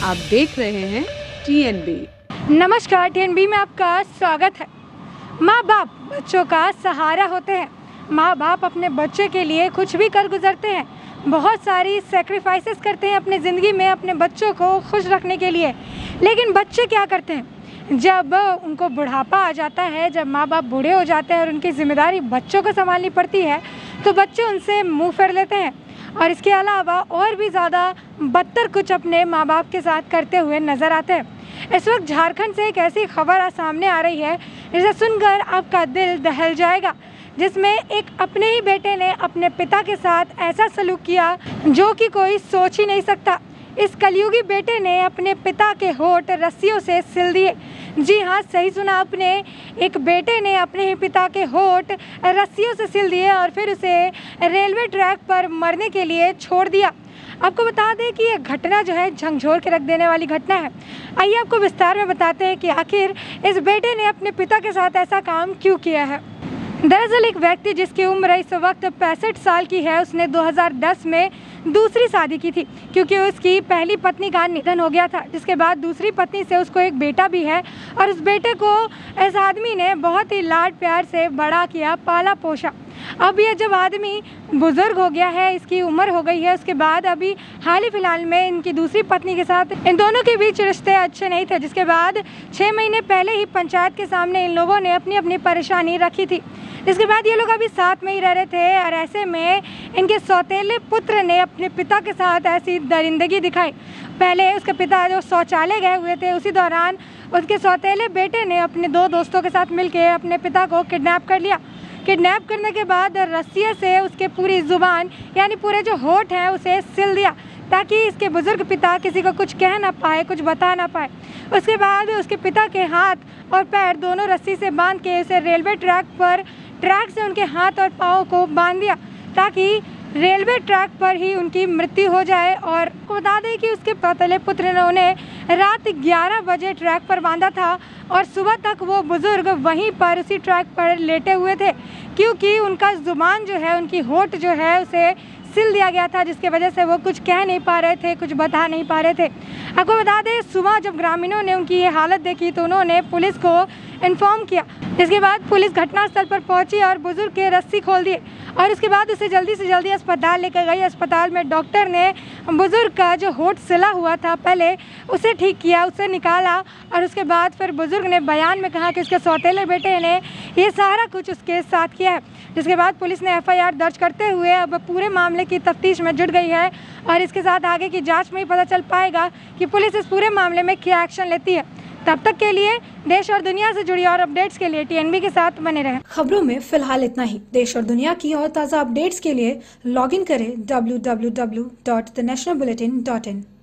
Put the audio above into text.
आप देख रहे हैं TNB। नमस्कार, TNB में आपका स्वागत है। माँ बाप बच्चों का सहारा होते हैं। माँ बाप अपने बच्चे के लिए कुछ भी कर गुजरते हैं, बहुत सारी सेक्रीफाइसेस करते हैं अपनी ज़िंदगी में अपने बच्चों को खुश रखने के लिए। लेकिन बच्चे क्या करते हैं, जब उनको बुढ़ापा आ जाता है, जब माँ बाप बूढ़े हो जाते हैं और उनकी जिम्मेदारी बच्चों को संभालनी पड़ती है, तो बच्चे उनसे मुँह फेर लेते हैं और इसके अलावा और भी ज़्यादा बदतर कुछ अपने माँ बाप के साथ करते हुए नज़र आते हैं। इस वक्त झारखंड से एक ऐसी खबर सामने आ रही है जिसे सुनकर आपका दिल दहल जाएगा, जिसमें एक अपने ही बेटे ने अपने पिता के साथ ऐसा सलूक किया जो कि कोई सोच ही नहीं सकता। इस कलयुगी बेटे ने अपने पिता के होंठ रस्सियों से सिल दिए। जी हाँ, सही सुना आपने, एक बेटे ने अपने ही पिता के होंठ रस्सियों से सिल दिए और फिर उसे रेलवे ट्रैक पर मरने के लिए छोड़ दिया। आपको बता दें कि यह घटना जो है झंझोर के रख देने वाली घटना है। आइए आपको विस्तार में बताते हैं कि आखिर इस बेटे ने अपने पिता के साथ ऐसा काम क्यों किया है। दरअसल एक व्यक्ति जिसकी उम्र इस वक्त 65 साल की है, उसने 2010 में दूसरी शादी की थी क्योंकि उसकी पहली पत्नी का निधन हो गया था, जिसके बाद दूसरी पत्नी से उसको एक बेटा भी है और उस बेटे को इस आदमी ने बहुत ही लाड प्यार से बड़ा किया, पाला पोसा। अब ये जब आदमी बुजुर्ग हो गया है, इसकी उम्र हो गई है, उसके बाद अभी हाल ही फिलहाल में इनकी दूसरी पत्नी के साथ इन दोनों के बीच रिश्ते अच्छे नहीं थे, जिसके बाद 6 महीने पहले ही पंचायत के सामने इन लोगों ने अपनी अपनी परेशानी रखी थी। इसके बाद ये लोग अभी साथ में ही रह रहे थे और ऐसे में इनके सौतेले पुत्र ने अपने पिता के साथ ऐसी दरिंदगी दिखाई। पहले उसके पिता जो शौचालय गए हुए थे, उसी दौरान उसके सौतेले बेटे ने अपने 2 दोस्तों के साथ मिलकर अपने पिता को किडनैप कर लिया। किडनैप करने के बाद रस्सियों से उसके पूरी ज़ुबान यानी पूरे जो होंठ हैं उसे सिल दिया ताकि इसके बुजुर्ग पिता किसी को कुछ कह ना पाए, कुछ बता ना पाए। उसके बाद उसके पिता के हाथ और पैर दोनों रस्सी से बांध के उसे रेलवे ट्रैक से उनके हाथ और पाँव को बांध दिया ताकि रेलवे ट्रैक पर ही उनकी मृत्यु हो जाए। और बता दें कि उसके सौतेले पुत्र ने उन्हें रात 11 बजे ट्रैक पर बांधा था और सुबह तक वो बुज़ुर्ग वहीं पर उसी ट्रैक पर लेटे हुए थे क्योंकि उनका ज़ुबान जो है, उनकी होंठ जो है उसे सिल दिया गया था, जिसकी वजह से वो कुछ कह नहीं पा रहे थे, कुछ बता नहीं पा रहे थे। आपको बता दें, सुबह जब ग्रामीणों ने उनकी ये हालत देखी तो उन्होंने पुलिस को इन्फॉर्म किया। इसके बाद पुलिस घटनास्थल पर पहुंची और बुजुर्ग के रस्सी खोल दिए और उसके बाद उसे जल्दी से जल्दी अस्पताल लेकर गई। अस्पताल में डॉक्टर ने बुजुर्ग का जो होंठ सिला हुआ था पहले उसे ठीक किया, उसे निकाला और उसके बाद फिर बुजुर्ग ने बयान में कहा कि उसके सौतेले बेटे ने ये सारा कुछ उसके साथ किया है। जिसके बाद पुलिस ने FIR दर्ज करते हुए अब पूरे मामले की तफ्तीश में जुट गई है और इसके साथ आगे की जांच में ही पता चल पाएगा कि पुलिस इस पूरे मामले में क्या एक्शन लेती है। तब तक के लिए देश और दुनिया से जुड़ी और अपडेट्स के लिए TNB के साथ बने रहें। खबरों में फिलहाल इतना ही। देश और दुनिया की और ताज़ा अपडेट्स के लिए लॉगिन करें www.thenationalbulletin.in।